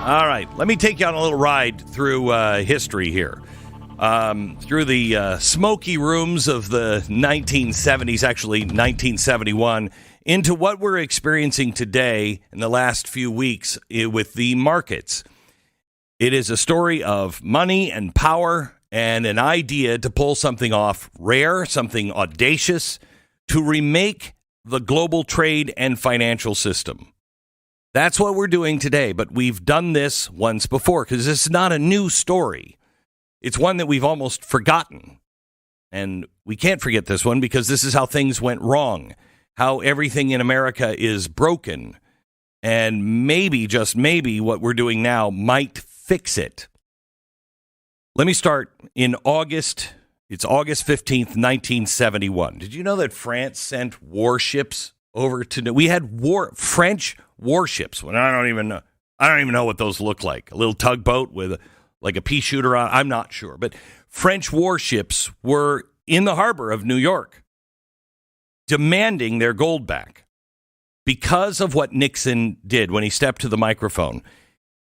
All right, let me take you on a little ride through history here. Through the smoky rooms of the 1970s, actually 1971, into what we're experiencing today in the last few weeks with the markets. It is a story of money and power and an idea to pull something off rare, something audacious, to remake the global trade and financial system. That's what we're doing today, but we've done this once before because this is not a new story. It's one that we've almost forgotten. And we can't forget this one because this is how things went wrong, how everything in America is broken. And maybe, just maybe, what we're doing now might fix it. Let me start in August. It's August 15th, 1971. Did you know that France sent warships over to... We had French warships. Well, I don't even know what those look like. A little tugboat with like a pea shooter on. I'm not sure. But French warships were in the harbor of New York demanding their gold back because of what Nixon did when he stepped to the microphone.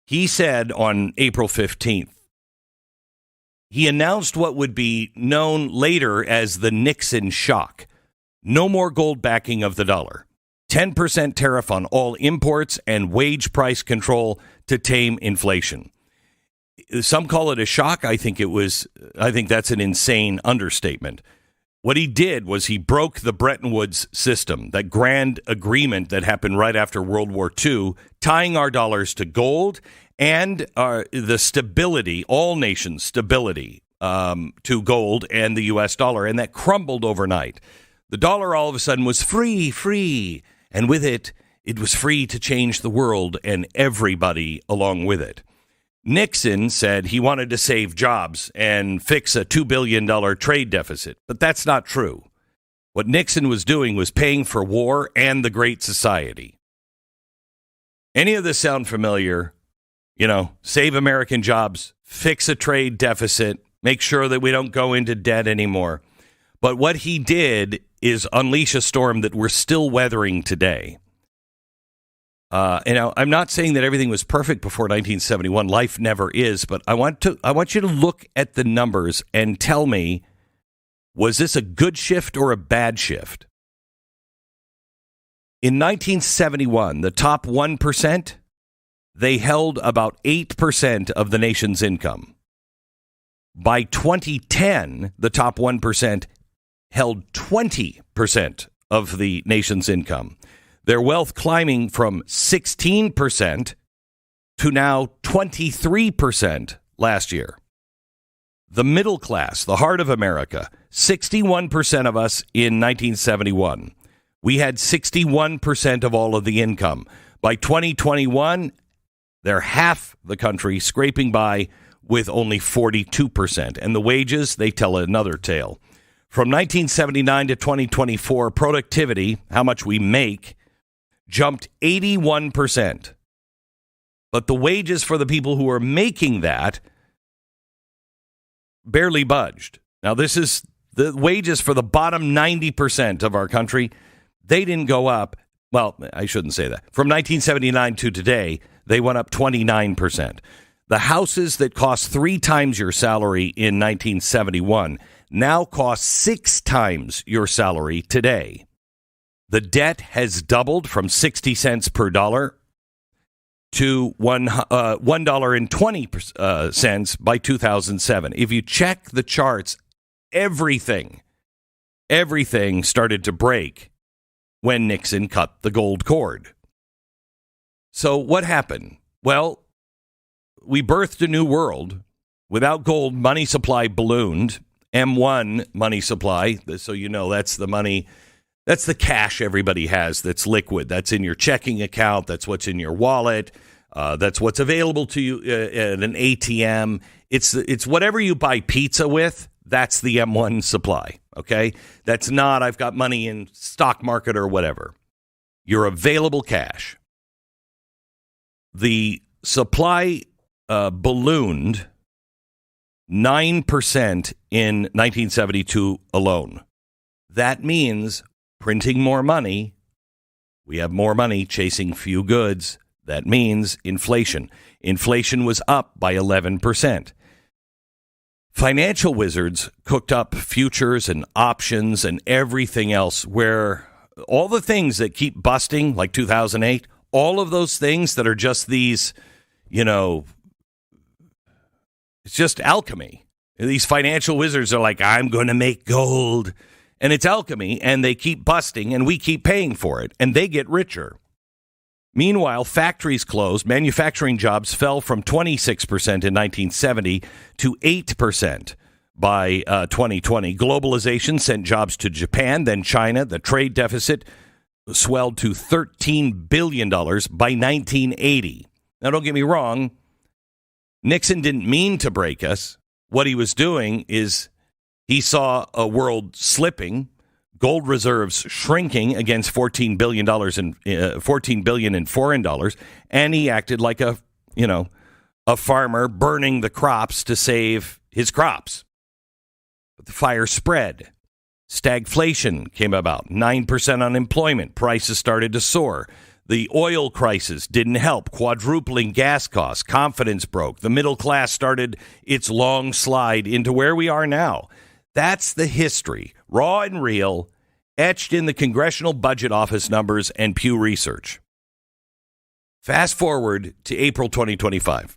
He said on April 15th, he announced what would be known later as the Nixon shock. No more gold backing of the dollar. 10% tariff on all imports and wage price control to tame inflation. Some call it a shock. I think that's an insane understatement. What he did was he broke the Bretton Woods system, that grand agreement that happened right after World War II, tying our dollars to gold and the stability, all nations' stability to gold and the U.S. dollar, and that crumbled overnight. The dollar all of a sudden was free, and with it, it was free to change the world and everybody along with it. Nixon said he wanted to save jobs and fix a $2 billion trade deficit, but that's not true. What Nixon was doing was paying for war and the Great Society. Any of this sound familiar? You know, save American jobs, fix a trade deficit, make sure that we don't go into debt anymore. But what he did is unleash a storm that we're still weathering today. I'm not saying that everything was perfect before 1971. Life never is. But I want you to look at the numbers and tell me, was this a good shift or a bad shift? In 1971, the top 1%, they held about 8% of the nation's income. By 2010, the top 1% held 20% of the nation's income. Their wealth climbing from 16% to now 23% last year. The middle class, the heart of America, 61% of us in 1971. We had 61% of all of the income. By 2021, they're half the country, scraping by with only 42%. And the wages, they tell another tale. From 1979 to 2024, productivity, how much we make, jumped 81%. But the wages for the people who are making that barely budged. Now, this is the wages for the bottom 90% of our country. They didn't go up. Well, I shouldn't say that. From 1979 to today, they went up 29%. The houses that cost 3 times your salary in 1971 now cost 6 times your salary today. The debt has doubled from 60 cents per dollar to $1.20 by 2007. If you check the charts, everything started to break when Nixon cut the gold cord. So what happened? Well, we birthed a new world. Without gold, money supply ballooned. M1 money supply, so you know that's the money. That's the cash everybody has that's liquid. That's in your checking account. That's what's in your wallet. That's what's available to you at an ATM. It's whatever you buy pizza with. That's the M1 supply, okay? That's not I've got money in stock market or whatever. Your available cash. The supply ballooned 9% in 1972 alone. That means printing more money. We have more money chasing few goods. That means inflation. Inflation was up by 11%. Financial wizards cooked up futures and options and everything else where all the things that keep busting, like 2008, all of those things that are just these, it's just alchemy. These financial wizards are like, I'm going to make gold. And it's alchemy, and they keep busting, and we keep paying for it, and they get richer. Meanwhile, factories closed. Manufacturing jobs fell from 26% in 1970 to 8% by 2020. Globalization sent jobs to Japan, then China. The trade deficit swelled to $13 billion by 1980. Now, don't get me wrong. Nixon didn't mean to break us. What he was doing is he saw a world slipping, gold reserves shrinking against $14 billion in foreign dollars, and he acted like a farmer burning the crops to save his crops. But the fire spread. Stagflation came about. 9% unemployment. Prices started to soar. The oil crisis didn't help, quadrupling gas costs. Confidence broke. The middle class started its long slide into where we are now. That's the history, raw and real, etched in the Congressional Budget Office numbers and Pew Research. Fast forward to April 2025.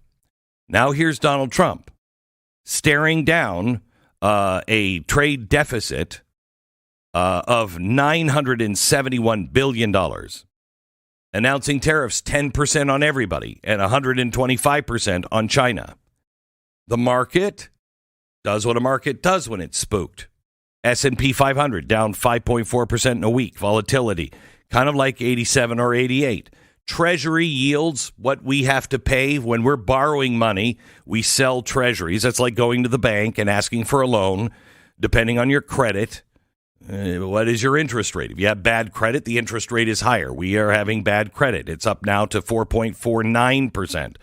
Now here's Donald Trump staring down a trade deficit of $971 billion, announcing tariffs 10% on everybody and 125% on China. The market does what a market does when it's spooked. S&P 500 down 5.4% in a week. Volatility, kind of like 87 or 88. Treasury yields, what we have to pay when we're borrowing money. We sell treasuries. That's like going to the bank and asking for a loan, depending on your credit. What is your interest rate? If you have bad credit, the interest rate is higher. We are having bad credit. It's up now to 4.49%.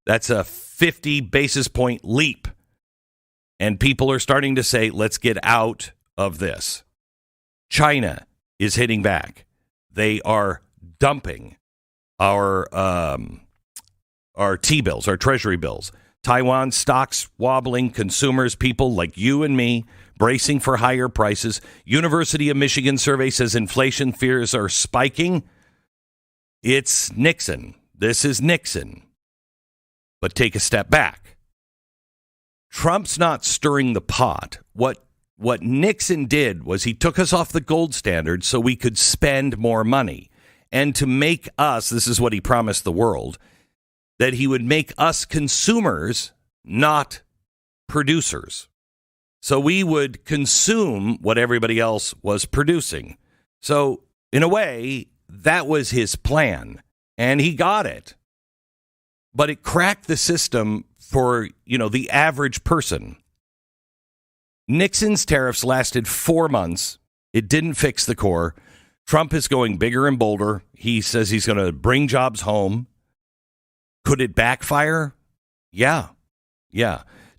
That's a 50 basis point leap. And people are starting to say, let's get out of this. China is hitting back. They are dumping our T-bills, our treasury bills. Taiwan stocks wobbling, consumers, people like you and me, bracing for higher prices. University of Michigan survey says inflation fears are spiking. It's Nixon. This is Nixon. But take a step back. Trump's not stirring the pot. What Nixon did was he took us off the gold standard so we could spend more money. And to make us, this is what he promised the world, that he would make us consumers, not producers. So we would consume what everybody else was producing. So in a way, that was his plan. And he got it. But it cracked the system for, the average person. Nixon's tariffs lasted 4 months. It didn't fix the core. Trump is going bigger and bolder. He says he's going to bring jobs home. Could it backfire? Yeah.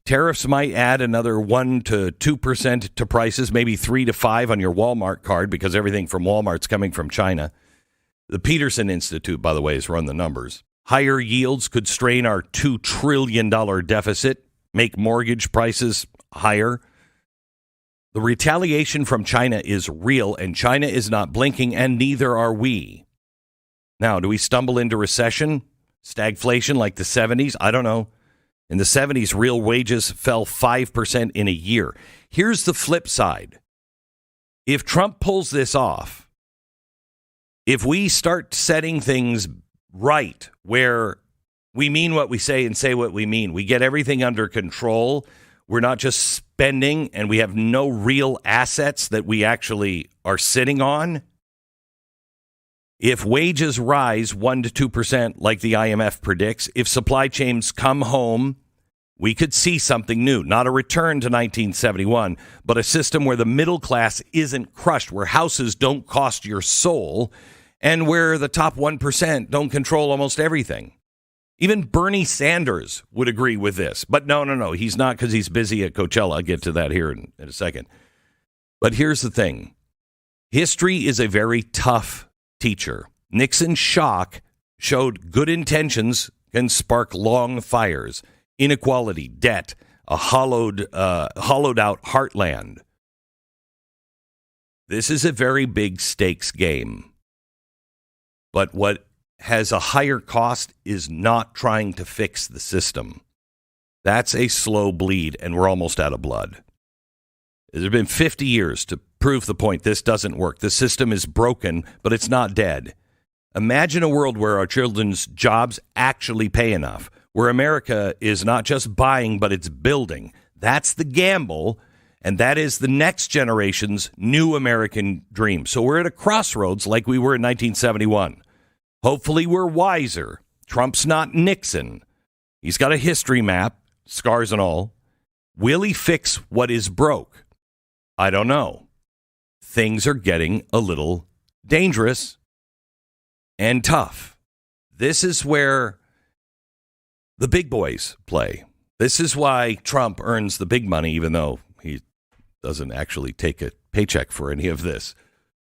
Tariffs might add another 1 to 2% to prices, maybe 3 to 5 on your Walmart card because everything from Walmart's coming from China. The Peterson Institute, by the way, has run the numbers. Higher yields could strain our $2 trillion deficit, make mortgage prices higher. The retaliation from China is real, and China is not blinking, and neither are we. Now, do we stumble into recession? Stagflation like the 70s? I don't know. In the 70s, real wages fell 5% in a year. Here's the flip side. If Trump pulls this off, if we start setting things right, where we mean what we say and say what we mean, we get everything under control, we're not just spending, and we have no real assets that we actually are sitting on. If wages rise 1 to 2% like the IMF predicts, if supply chains come home, we could see something new. Not a return to 1971, but a system where the middle class isn't crushed, where houses don't cost your soul, and where the top 1% don't control almost everything. Even Bernie Sanders would agree with this. But no. He's not, because he's busy at Coachella. I'll get to that here in a second. But here's the thing. History is a very tough teacher. Nixon's shock showed good intentions can spark long fires, inequality, debt, a hollowed out heartland. This is a very big stakes game. But what has a higher cost is not trying to fix the system. That's a slow bleed, and we're almost out of blood. There's been 50 years to prove the point this doesn't work. The system is broken, but it's not dead. Imagine a world where our children's jobs actually pay enough, where America is not just buying, but it's building. That's the gamble, and that is the next generation's new American dream. So we're at a crossroads like we were in 1971. Hopefully we're wiser. Trump's not Nixon. He's got a history map, scars and all. Will he fix what is broke? I don't know. Things are getting a little dangerous and tough. This is where the big boys play. This is why Trump earns the big money, even though he doesn't actually take a paycheck for any of this.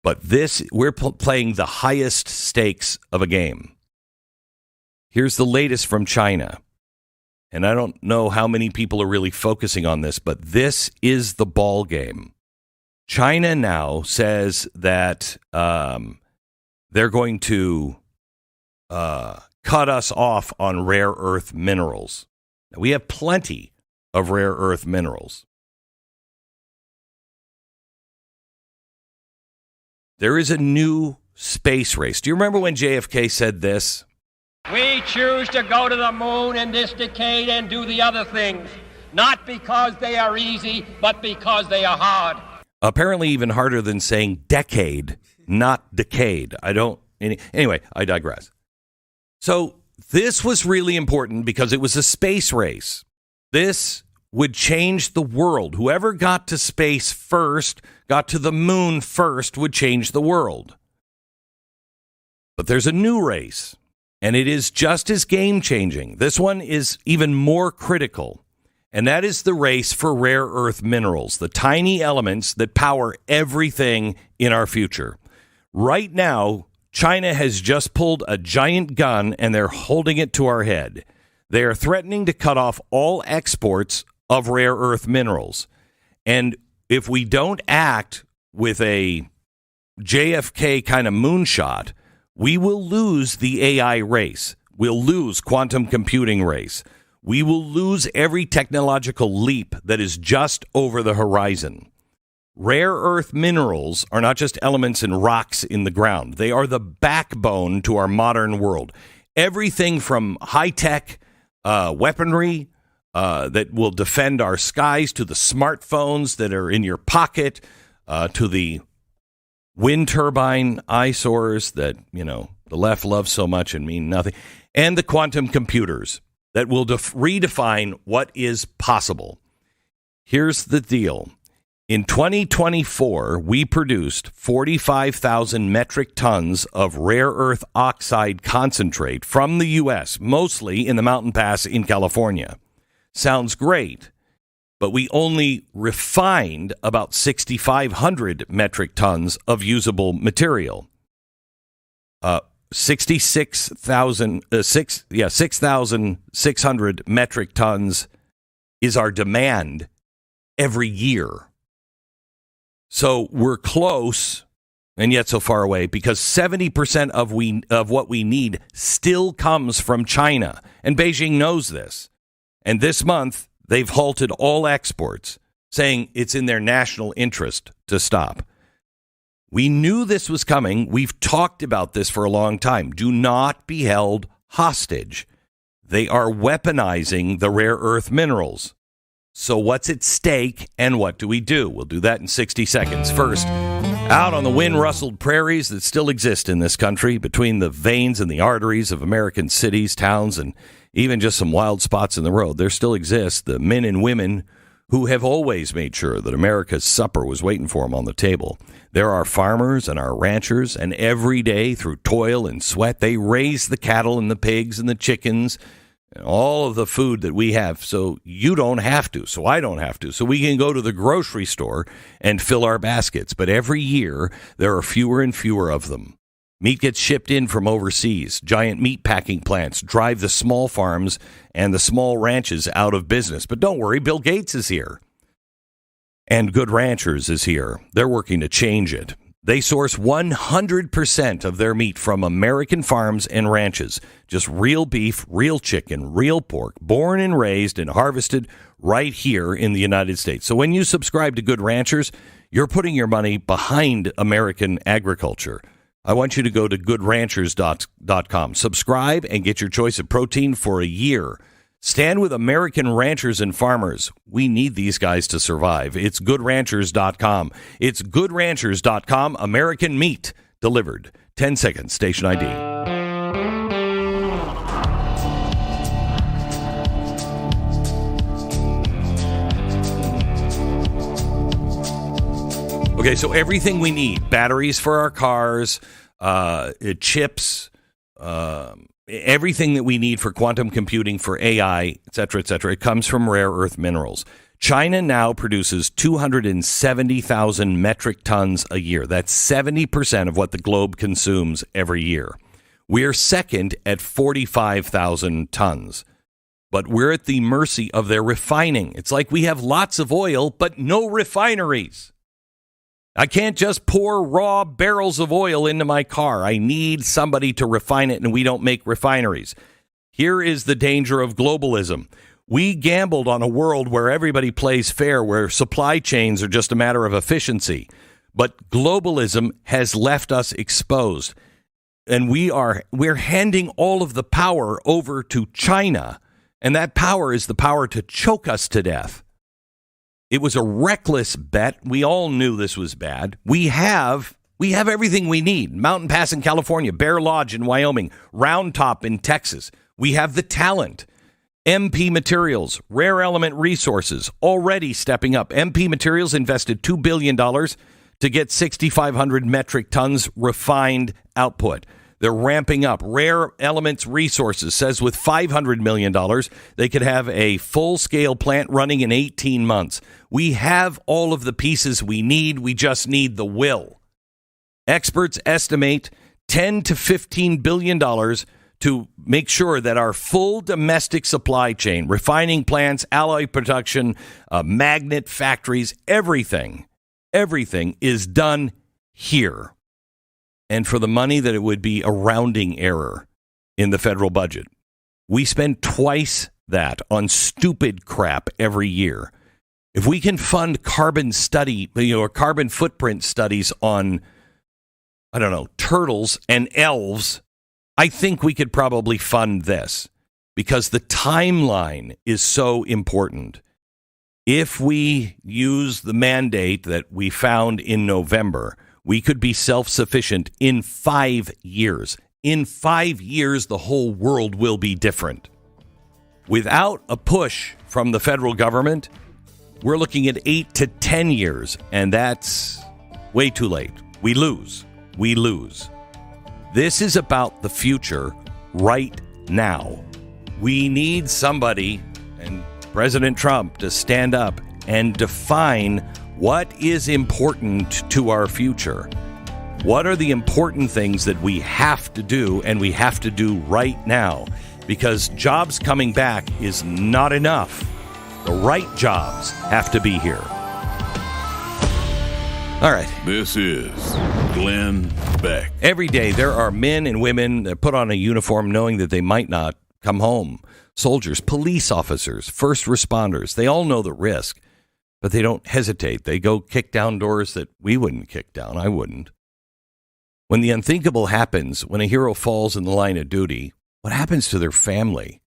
But we're playing the highest stakes of a game. Here's the latest from China. And I don't know how many people are really focusing on this, but this is the ball game. China now says that they're going to cut us off on rare earth minerals. Now, we have plenty of rare earth minerals. There is a new space race. Do you remember when JFK said this? We choose to go to the moon in this decade and do the other things, not because they are easy, but because they are hard. Apparently even harder than saying decade, not decade. Anyway, I digress. So this was really important because it was a space race. This would change the world. Whoever got to space first, got to the moon first, would change the world. But there's a new race, and it is just as game-changing. This one is even more critical, and that is the race for rare earth minerals, the tiny elements that power everything in our future. Right now, China has just pulled a giant gun, and they're holding it to our head. They are threatening to cut off all exports of rare earth minerals. And if we don't act with a JFK kind of moonshot, we will lose the AI race. We'll lose quantum computing race. We will lose every technological leap that is just over the horizon. Rare earth minerals are not just elements and rocks in the ground. They are the backbone to our modern world. Everything from high-tech weaponry that will defend our skies, to the smartphones that are in your pocket, to the wind turbine eyesores that, the left loves so much and mean nothing, and the quantum computers that will redefine what is possible. Here's the deal. In 2024, we produced 45,000 metric tons of rare earth oxide concentrate from the U.S., mostly in the Mountain Pass in California. Sounds great, but we only refined about 6,500 metric tons of usable material. 6,600 metric tons is our demand every year. So we're close, and yet so far away, because 70% of what we need still comes from China, and Beijing knows this. And this month, they've halted all exports, saying it's in their national interest to stop. We knew this was coming. We've talked about this for a long time. Do not be held hostage. They are weaponizing the rare earth minerals. So what's at stake, and what do we do? We'll do that in 60 seconds. First, out on the wind-rustled prairies that still exist in this country, between the veins and the arteries of American cities, towns, and even just some wild spots in the road, there still exist the men and women who have always made sure that America's supper was waiting for them on the table. There are farmers and our ranchers, and every day, through toil and sweat, they raise the cattle and the pigs and the chickens and all of the food that we have, so you don't have to, so I don't have to, so we can go to the grocery store and fill our baskets. But every year, there are fewer and fewer of them. Meat gets shipped in from overseas. Giant meat packing plants drive the small farms and the small ranches out of business. But don't worry, Bill Gates is here. And Good Ranchers is here. They're working to change it. They source 100% of their meat from American farms and ranches. Just real beef, real chicken, real pork, born and raised and harvested right here in the United States. So when you subscribe to Good Ranchers, you're putting your money behind American agriculture. I want you to go to goodranchers.com. Subscribe and get your choice of protein for a year. Stand with American ranchers and farmers. We need these guys to survive. It's goodranchers.com. It's goodranchers.com. American meat delivered. 10 seconds. Station ID. Okay, so everything we need, batteries for our cars, chips, everything that we need for quantum computing, for AI, et cetera, it comes from rare earth minerals. China now produces 270,000 metric tons a year. That's 70% of what the globe consumes every year. We're second at 45,000 tons. But we're at the mercy of their refining. It's like we have lots of oil, but no refineries. I can't just pour raw barrels of oil into my car. I need somebody to refine it, and we don't make refineries. Here is the danger of globalism. We gambled on a world where everybody plays fair, where supply chains are just a matter of efficiency. But globalism has left us exposed, and we're handing all of the power over to China, and that power is the power to choke us to death. It was a reckless bet. We all knew this was bad. We have everything we need. Mountain Pass in California, Bear Lodge in Wyoming, Round Top in Texas. We have the talent. MP Materials, Rare Element Resources, already stepping up. MP Materials invested $2 billion to get 6,500 metric tons refined output. They're ramping up. Rare Elements Resources says with $500 million, they could have a full-scale plant running in 18 months. We have all of the pieces we need. We just need the will. Experts estimate $10 to $15 billion to make sure that our full domestic supply chain, refining plants, alloy production, magnet factories, everything is done here. And for the money that it would be a rounding error in the federal budget. We spend twice that on stupid crap every year. If we can fund carbon footprint studies on, turtles and elves, I think we could probably fund this because the timeline is so important. If we use the mandate that we found in November, we could be self-sufficient in 5 years. In 5 years, the whole world will be different. Without a push from the federal government, we're looking at 8 to 10 years, and that's way too late. We lose. This is about the future right now. We need somebody, and President Trump, to stand up and define what is important to our future. What are the important things that we have to do, and we have to do right now? Because jobs coming back is not enough. The right jobs have to be here. All right. This is Glenn Beck. Every day there are men and women that put on a uniform knowing that they might not come home. Soldiers, police officers, first responders, they all know the risk. But they don't hesitate. They go kick down doors that we wouldn't kick down. I wouldn't. When the unthinkable happens, when a hero falls in the line of duty, what happens to their family?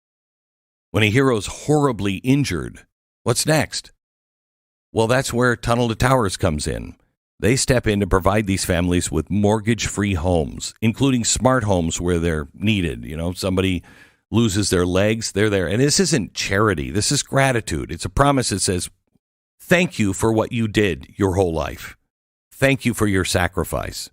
When a hero's horribly injured, what's next? Well, that's where Tunnel to Towers comes in. They step in to provide these families with mortgage-free homes, including smart homes where they're needed. Somebody loses their legs, they're there. And this isn't charity. This is gratitude. It's a promise that says, thank you for what you did your whole life. Thank you for your sacrifice.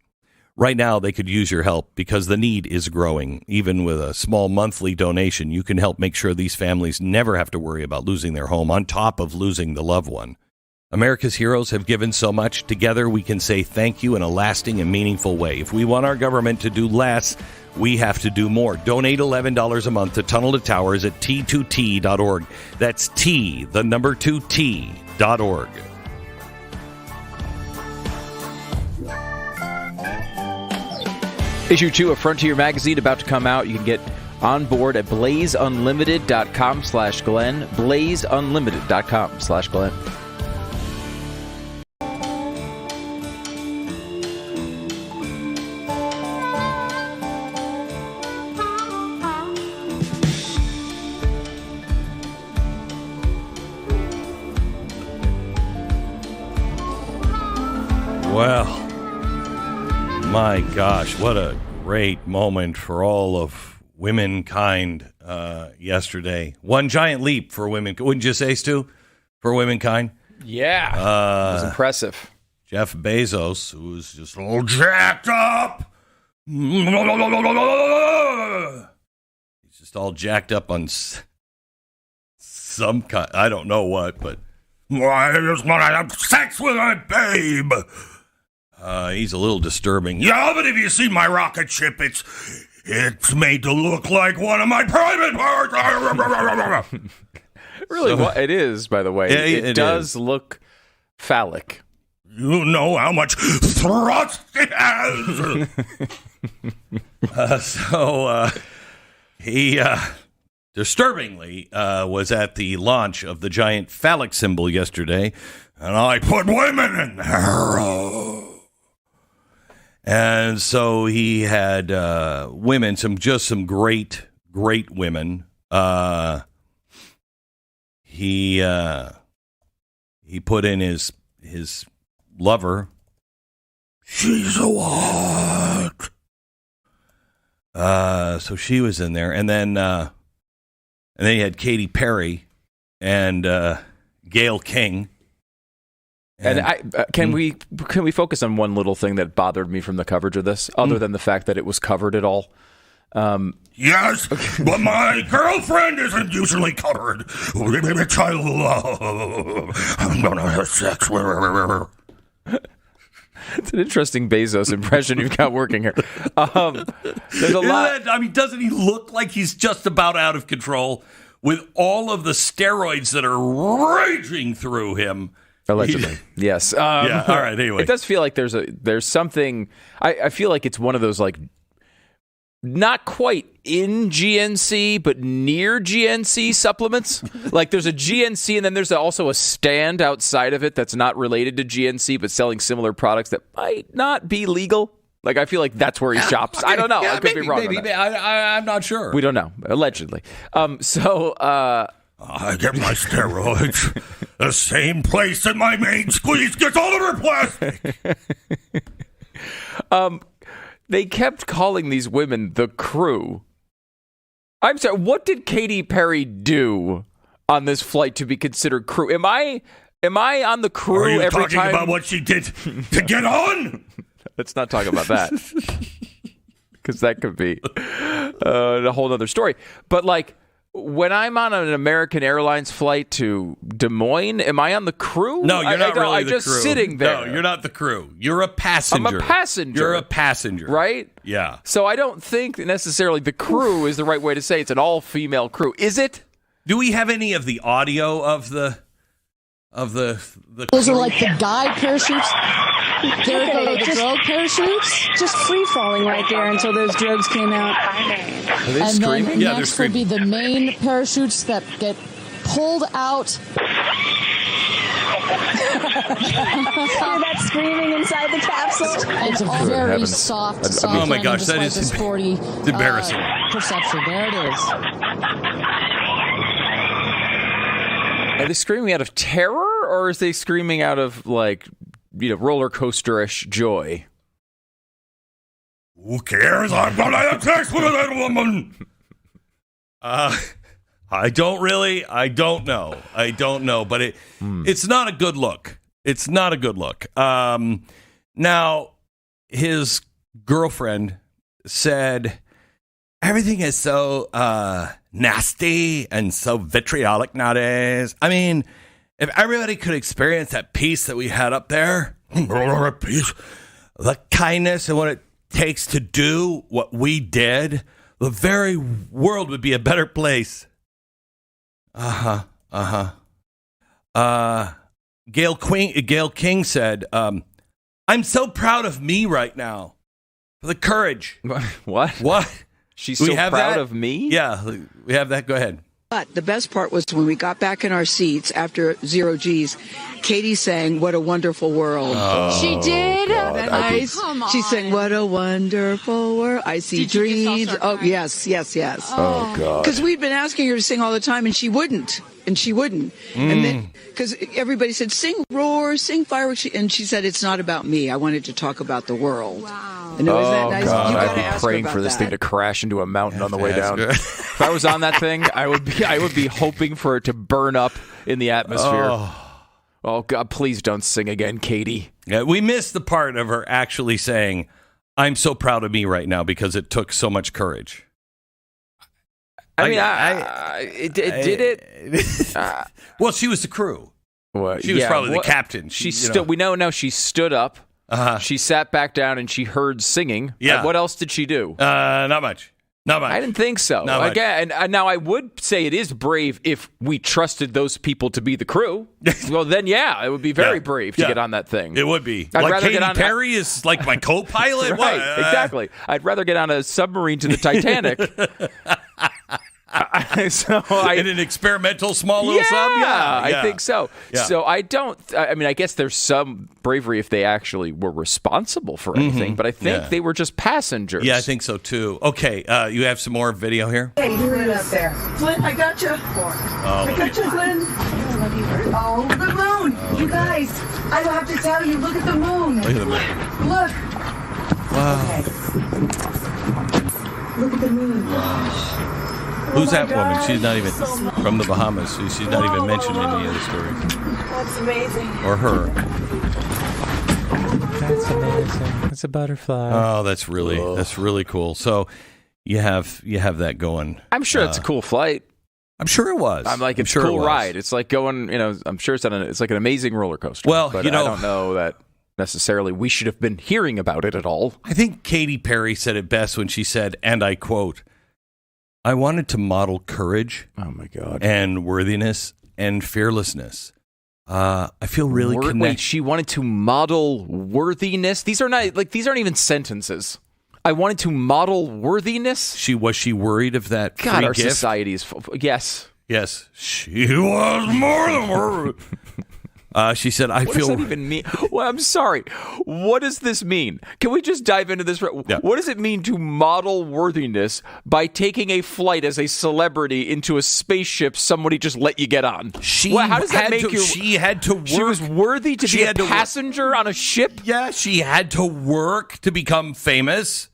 Right now, they could use your help because the need is growing. Even with a small monthly donation, you can help make sure these families never have to worry about losing their home on top of losing the loved one. America's heroes have given so much. Together, we can say thank you in a lasting and meaningful way. If we want our government to do less, we have to do more. Donate $11 a month to Tunnel to Towers at T2T.org. That's T2T.org. Issue 2 of Frontier Magazine about to come out. You can get on board at blazeunlimited.com/Glenn. blazeunlimited.com/Glenn. Well, my gosh, what a great moment for all of womankind yesterday. One giant leap for women. Wouldn't you say, Stu? For womankind? Yeah. It was impressive. Jeff Bezos, who's just all jacked up. He's just all jacked up on some kind. I don't know what, but I just want to have sex with my babe. He's a little disturbing. Yeah, but if you see my rocket ship, it's made to look like one of my private parts. Really, it is, by the way. Yeah, it does look phallic. You know how much thrust it has. He disturbingly was at the launch of the giant phallic symbol yesterday, and I put women in there. And so he had women, some great women. He put in his lover. She's a what? So she was in there, and then he had Katy and Gayle King. And can we focus on one little thing that bothered me from the coverage of this, other than the fact that it was covered at all? Yes, but my girlfriend isn't usually covered. Which I love. I'm gonna have sex with her. It's an interesting Bezos impression you've got working here. There's a lot. I mean, doesn't he look like he's just about out of control with all of the steroids that are raging through him? Allegedly, yes. Yeah. All right. Anyway, it does feel like there's something. I feel like it's one of those, like, not quite in GNC, but near GNC supplements. Like, there's a GNC, and then there's also a stand outside of it that's not related to GNC, but selling similar products that might not be legal. Like, I feel like that's where he shops. I don't know. I could be wrong. Maybe. I'm not sure. We don't know. Allegedly. I get my steroids the same place that my main squeeze gets all over plastic. They kept calling these women the crew. I'm sorry, what did Katy Perry do on this flight to be considered crew? Am I on the crew every time? Are you talking time? about what she did to get on? Let's not talk about that. Because that could be a whole other story. But, like, when I'm on an American Airlines flight to Des Moines, am I on the crew? No, you're not really the crew. I'm just sitting there. No, you're not the crew. You're a passenger. I'm a passenger. You're a passenger. Right? Yeah. So I don't think necessarily the crew is the right way to say it's an all-female crew. Is it? Do we have any of the audio of the Those are like the guy parachutes. There go the drogue parachutes. Just free-falling right there until those drogues came out. Are they and screaming? then Yeah, they're next will be screaming. the main parachutes that get pulled out. Hear that screaming inside the capsule? It's a Good very heavens. soft Oh my landing, gosh, that despite is the sporty, it's embarrassing. Perception. There it is. Are they screaming out of terror, or is they screaming out of, like, roller coaster-ish joy? Who cares? I'm gonna have sex with that woman. I don't know, but it's not a good look. It's not a good look. Now, his girlfriend said everything is so nasty and so vitriolic nowadays. I mean, If everybody could experience that peace that we had up there, peace, the kindness and what it takes to do what we did, the very world would be a better place. Gayle King said, I'm so proud of me right now for the courage. What? She's so proud of me? Yeah, we have that. Go ahead. But the best part was when we got back in our seats after 0 G's, Katy sang "What a Wonderful World." Oh, she did. She sang "What a Wonderful World." I see dreams. Oh yes. Oh God. Because we'd been asking her to sing all the time, and she wouldn't. And then because everybody said, "Sing roar, sing fireworks," and she said, "It's not about me. I wanted to talk about the world." Wow. And wasn't that nice? God. You I'd gotta be ask praying her for about this that. thing to crash into a mountain on the way down. If I was on that thing, I would be hoping for it to burn up in the atmosphere. Oh God, please don't sing again, Katy. Yeah, we missed the part of her actually saying, "I'm so proud of me right now," because it took so much courage. Did it? Well, she was the crew. Well, She was probably the captain. We know now she stood up. She sat back down and she heard singing. Yeah. What else did she do? Not much. I didn't think so. Not much. Again, and now I would say it is brave if we trusted those people to be the crew. Well, then, yeah, it would be very brave to get on that thing. It would be. I'd like rather Katy get on Perry is like my co-pilot? Right, What? exactly. I'd rather get on a submarine to the Titanic. In an experimental small little sub? Yeah, I think so. Yeah. So I guess there's some bravery if they actually were responsible for anything, but I think they were just passengers. Yeah, I think so too. Okay, you have some more video here? Hey, you're right up there. Glenn, I got you. I got you, Glenn. Oh, the moon. You guys, I don't have to tell you. Look at the moon. Look at the moon. Look. Wow. Okay. Look at the moon. Who's that woman? She's not even from the Bahamas. She's not even mentioned in any of the stories. That's amazing. Or her. That's amazing. It's a butterfly. Oh, that's really cool. So you have that going. I'm sure it's a cool flight. I'm sure it was. It's a cool ride. It's like going, I'm sure it's like an amazing roller coaster. Well, but I don't know that necessarily we should have been hearing about it at all. I think Katy Perry said it best when she said, and I quote, "I wanted to model courage, oh my God, and worthiness and fearlessness. I feel really connected." Wait, she wanted to model worthiness? These aren't even sentences. I wanted to model worthiness? Was she worried of that God, free our gift? society is yes. Yes. She was more than worried. She said, What does that even mean? Well, I'm sorry. What does this mean? Can we just dive into this? Yeah. What does it mean to model worthiness by taking a flight as a celebrity into a spaceship somebody just let you get on? How does that make you? She had to work. She was worthy to be a passenger on a ship? Yeah, she had to work to become famous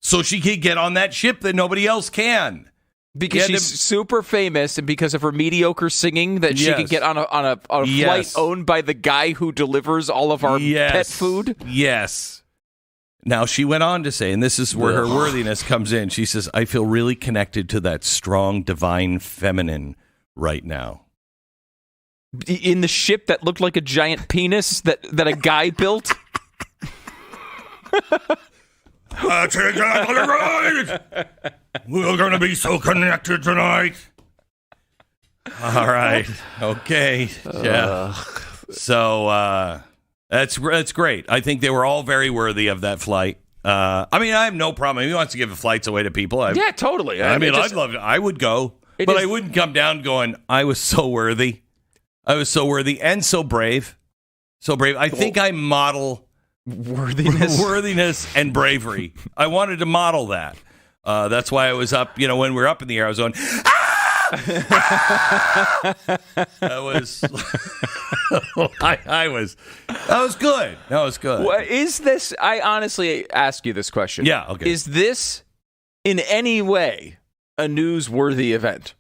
so she could get on that ship that nobody else can. Because she's super famous, and because of her mediocre singing, that she can get on a flight owned by the guy who delivers all of our pet food. Yes. Now she went on to say, and this is where her worthiness comes in. She says, "I feel really connected to that strong, divine feminine right now." In the ship that looked like a giant penis that a guy built. Take it on the ride. We're going to be so connected tonight. All right. Okay. Yeah. So that's great. I think they were all very worthy of that flight. I have no problem. He wants to give the flights away to people. Yeah, totally. I'd love it. I would go. But I wouldn't come down going, I was so worthy. I was so worthy and so brave. So brave. I think I model worthiness and bravery. I wanted to model that. That's why I was up, when we were up in the air, I was going, ah! That was good. That was good. Well, is this, I honestly ask you this question. Yeah, okay. Is this in any way a newsworthy event?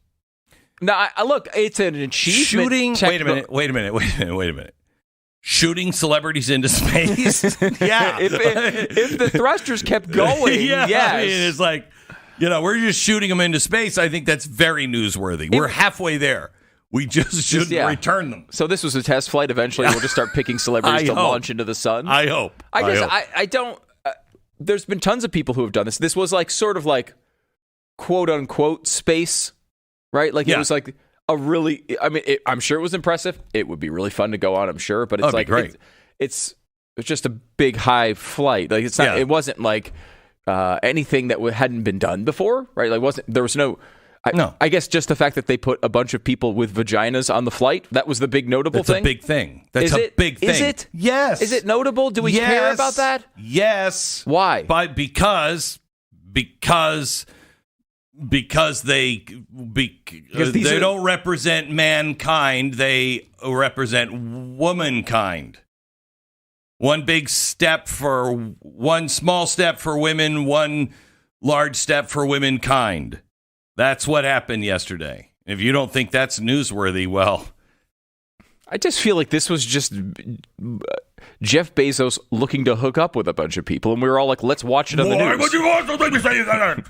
Now, look, it's an achievement. Wait a minute. Shooting celebrities into space? Yeah. if the thrusters kept going, yes. It's like, we're just shooting them into space. I think that's very newsworthy. We're halfway there. We just shouldn't return them. So this was a test flight. Eventually, we'll just start picking celebrities to launch into the sun. I hope. I don't. There's been tons of people who have done this. This was like sort of like quote unquote space, right? Like it was like a really. I mean, I'm sure it was impressive. It would be really fun to go on. I'm sure, but it's like great. It's just a big high flight. Like it's not. Yeah. It wasn't like anything that hadn't been done before, right? Like there was no. I guess just the fact that they put a bunch of people with vaginas on the flight, that was the big notable thing? That's a big thing. That's a big thing. Is it? Yes. Is it notable? Do we care about that? Yes. Why? Because they don't represent mankind, they represent womankind. One small step for women, one large step for womankind. That's what happened yesterday. If you don't think that's newsworthy, well, I just feel like this was just Jeff Bezos looking to hook up with a bunch of people, and we were all like, let's watch it on the news. Why would you also think me say that?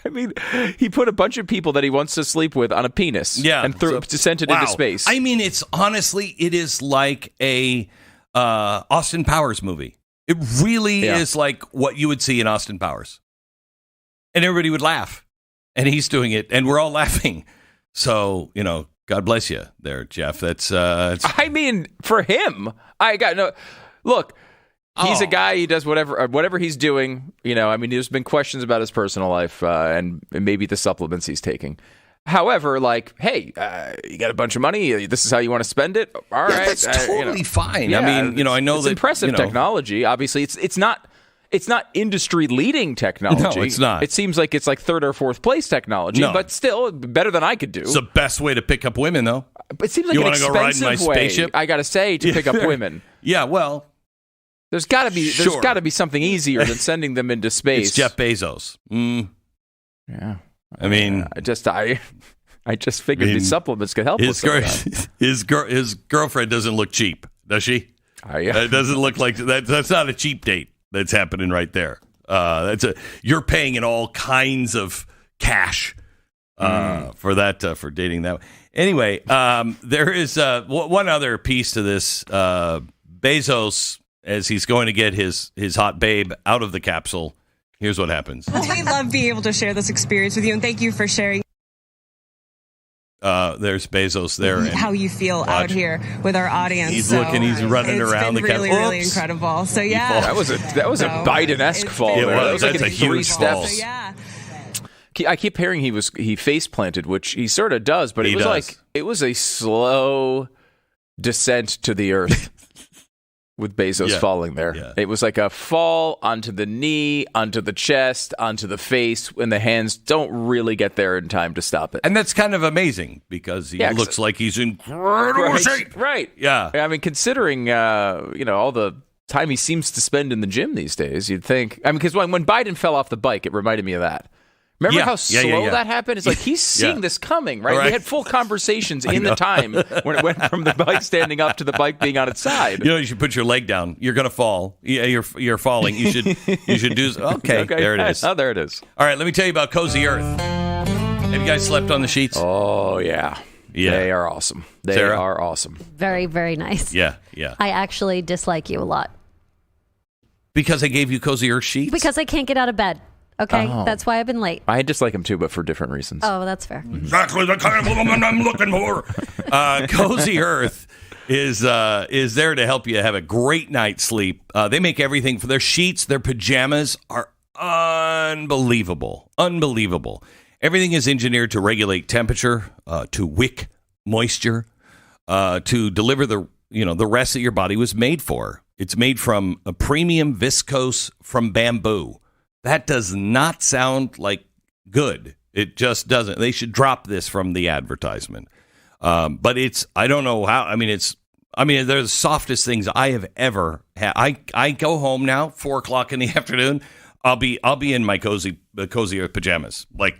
I mean, he put a bunch of people that he wants to sleep with on a penis and sent it into space. I mean, it is like a Austin Powers movie. It really is like what you would see in Austin Powers. And everybody would laugh. And he's doing it, and we're all laughing. So, God bless you there, Jeff. That's I mean, for him, I got no... Look, he's a guy, he does whatever he's doing. I mean, there's been questions about his personal life and maybe the supplements he's taking. However, like, hey, you got a bunch of money. This is how you want to spend it. All right, that's totally fine. Yeah, I mean, I know it's that impressive technology. Obviously, it's not industry leading technology. No, it's not. It seems like it's like third or fourth place technology, but still better than I could do. It's the best way to pick up women, though. But it seems like you an want to go ride in my way, spaceship? I got to say, to pick up women. Yeah, well, there's got to be something easier than sending them into space. It's Jeff Bezos. Yeah, I mean, I just figured these supplements could help his girlfriend doesn't look cheap, does she? It doesn't look like that. That's not a cheap date that's happening right there. You're paying in all kinds of cash for that for dating that way. Anyway, there is one other piece to this. Bezos, as he's going to get his hot babe out of the capsule, here's what happens. We love being able to share this experience with you, and thank you for sharing. There's Bezos there. And how you feel out here with our audience. He's looking. He's running around the capsule. It's been really incredible. So yeah, that was a Biden-esque fall. It was like a huge fall. So, yeah. I keep hearing he face planted, which he sort of does, but it was a slow descent to the earth. With Bezos falling there. Yeah. It was like a fall onto the knee, onto the chest, onto the face, and the hands don't really get there in time to stop it. And that's kind of amazing because he looks like he's in incredible shape. Right. Yeah. I mean, considering, all the time he seems to spend in the gym these days, you'd think, because when Biden fell off the bike, it reminded me of that. Remember how slow that happened? It's like he's seeing this coming, right? We had full conversations in the time when it went from the bike standing up to the bike being on its side. You should put your leg down. You're going to fall. Yeah, you're falling. You should do. Okay, there it is. Oh, there it is. All right, let me tell you about Cozy Earth. Have you guys slept on the sheets? Oh yeah. They are awesome. They are awesome. Very, very nice. Yeah. I actually dislike you a lot because I gave you Cozy Earth sheets. Because I can't get out of bed. Okay, that's why I've been late. I dislike him too, but for different reasons. Oh, that's fair. Exactly the kind of woman I'm looking for. Cozy Earth is there to help you have a great night's sleep. They make everything for their sheets. Their pajamas are unbelievable. Everything is engineered to regulate temperature, to wick moisture, to deliver the rest that your body was made for. It's made from a premium viscose from bamboo. That does not sound like good. It just doesn't. They should drop this from the advertisement. But I don't know how. They're the softest things I have ever had. I go home now, 4:00 in the afternoon. I'll be in my cozy Earth pajamas like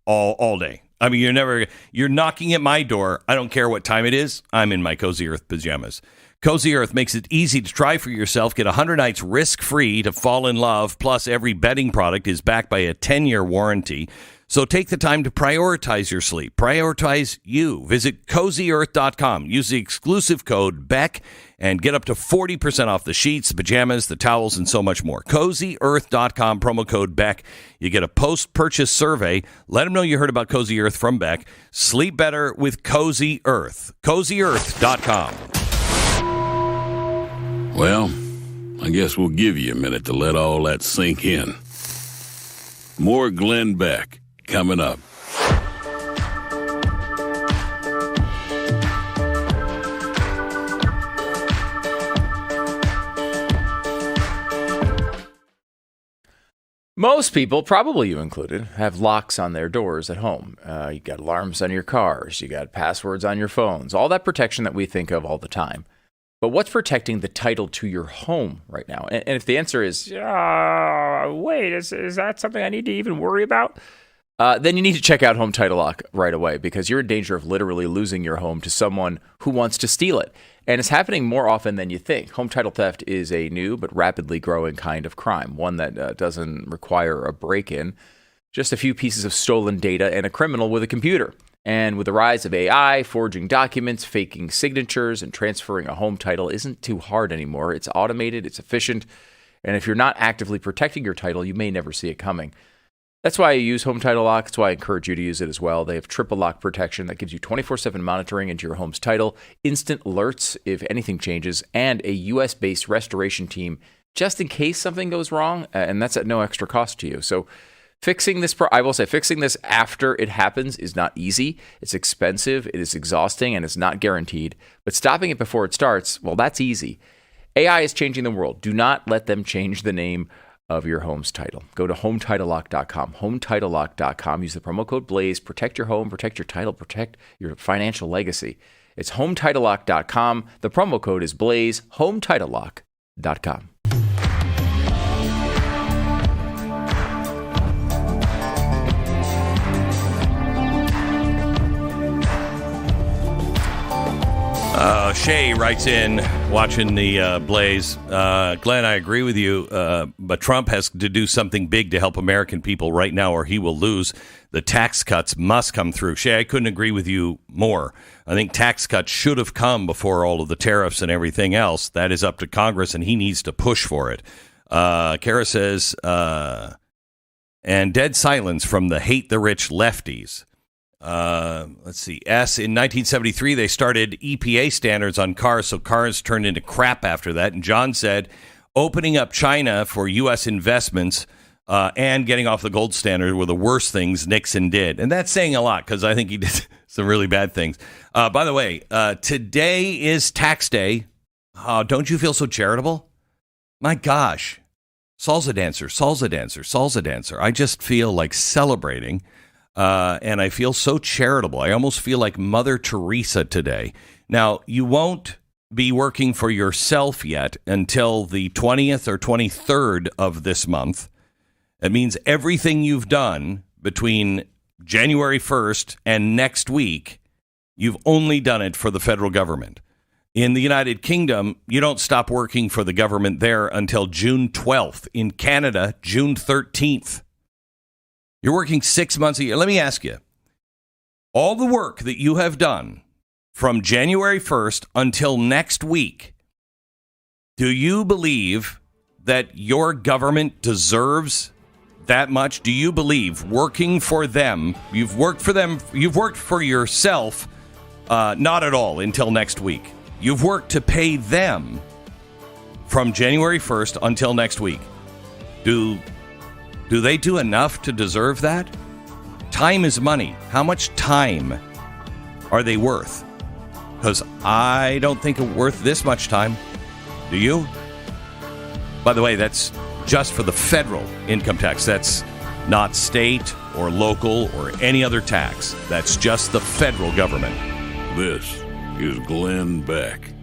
all day. I mean, you're knocking at my door. I don't care what time it is. I'm in my Cozy Earth pajamas. Cozy Earth makes it easy to try for yourself. Get 100 nights risk-free to fall in love. Plus, every bedding product is backed by a 10-year warranty. So take the time to prioritize your sleep. Prioritize you. Visit CozyEarth.com. Use the exclusive code BECK and get up to 40% off the sheets, the pajamas, the towels, and so much more. CozyEarth.com, promo code BECK. You get a post-purchase survey. Let them know you heard about Cozy Earth from Beck. Sleep better with Cozy Earth. CozyEarth.com. Well, I guess we'll give you a minute to let all that sink in. More Glenn Beck coming up. Most people, probably you included, have locks on their doors at home. You got alarms on your cars. You got passwords on your phones. All that protection that we think of all the time. But what's protecting the title to your home right now? And if the answer is, wait, is that something I need to even worry about? Then you need to check out Home Title Lock right away, because you're in danger of literally losing your home to someone who wants to steal it. And it's happening more often than you think. Home title theft is a new but rapidly growing kind of crime, one that doesn't require a break-in, just a few pieces of stolen data and a criminal with a computer. And with the rise of AI, forging documents, faking signatures, and transferring a home title isn't too hard anymore. It's automated, it's efficient, and if you're not actively protecting your title, you may never see it coming. That's why I use Home Title Lock. That's why I encourage you to use it as well. They have triple lock protection that gives you 24/7 monitoring into your home's title, instant alerts if anything changes, and a US-based restoration team just in case something goes wrong, and that's at no extra cost to you. So fixing this after it happens is not easy. It's expensive, it is exhausting, and it's not guaranteed. But stopping it before it starts, well, that's easy. AI is changing the world. Do not let them change the name of your home's title. Go to HometitleLock.com. HometitleLock.com. Use the promo code BLAZE. Protect your home, protect your title, protect your financial legacy. It's HometitleLock.com. The promo code is BLAZE. HometitleLock.com. Shay writes in, watching the Blaze. Glenn, I agree with you, but Trump has to do something big to help American people right now, or he will lose. The tax cuts must come through. Shay, I couldn't agree with you more. I think tax cuts should have come before all of the tariffs and everything else. That is up to Congress, and he needs to push for it. Kara says, and dead silence from the hate the rich lefties. Let's see. In 1973, they started EPA standards on cars, so cars turned into crap after that. And John said, opening up China for U.S. investments and getting off the gold standard were the worst things Nixon did. And that's saying a lot, because I think he did some really bad things. By the way, today is tax day. Don't you feel so charitable? My gosh. Salsa dancer. I just feel like celebrating. And I feel so charitable. I almost feel like Mother Teresa today. Now, you won't be working for yourself yet until the 20th or 23rd of this month. It means everything you've done between January 1st and next week, you've only done it for the federal government. In the United Kingdom, you don't stop working for the government there until June 12th. In Canada, June 13th. You're working 6 months a year. Let me ask you, all the work that you have done from January 1st until next week, do you believe that your government deserves that much? Do you believe working for them, you've worked for yourself, not at all until next week. You've worked to pay them from January 1st until next week. Do they do enough to deserve that? Time is money. How much time are they worth? Because I don't think it's worth this much time. Do you? By the way, that's just for the federal income tax. That's not state or local or any other tax. That's just the federal government. This is Glenn Beck.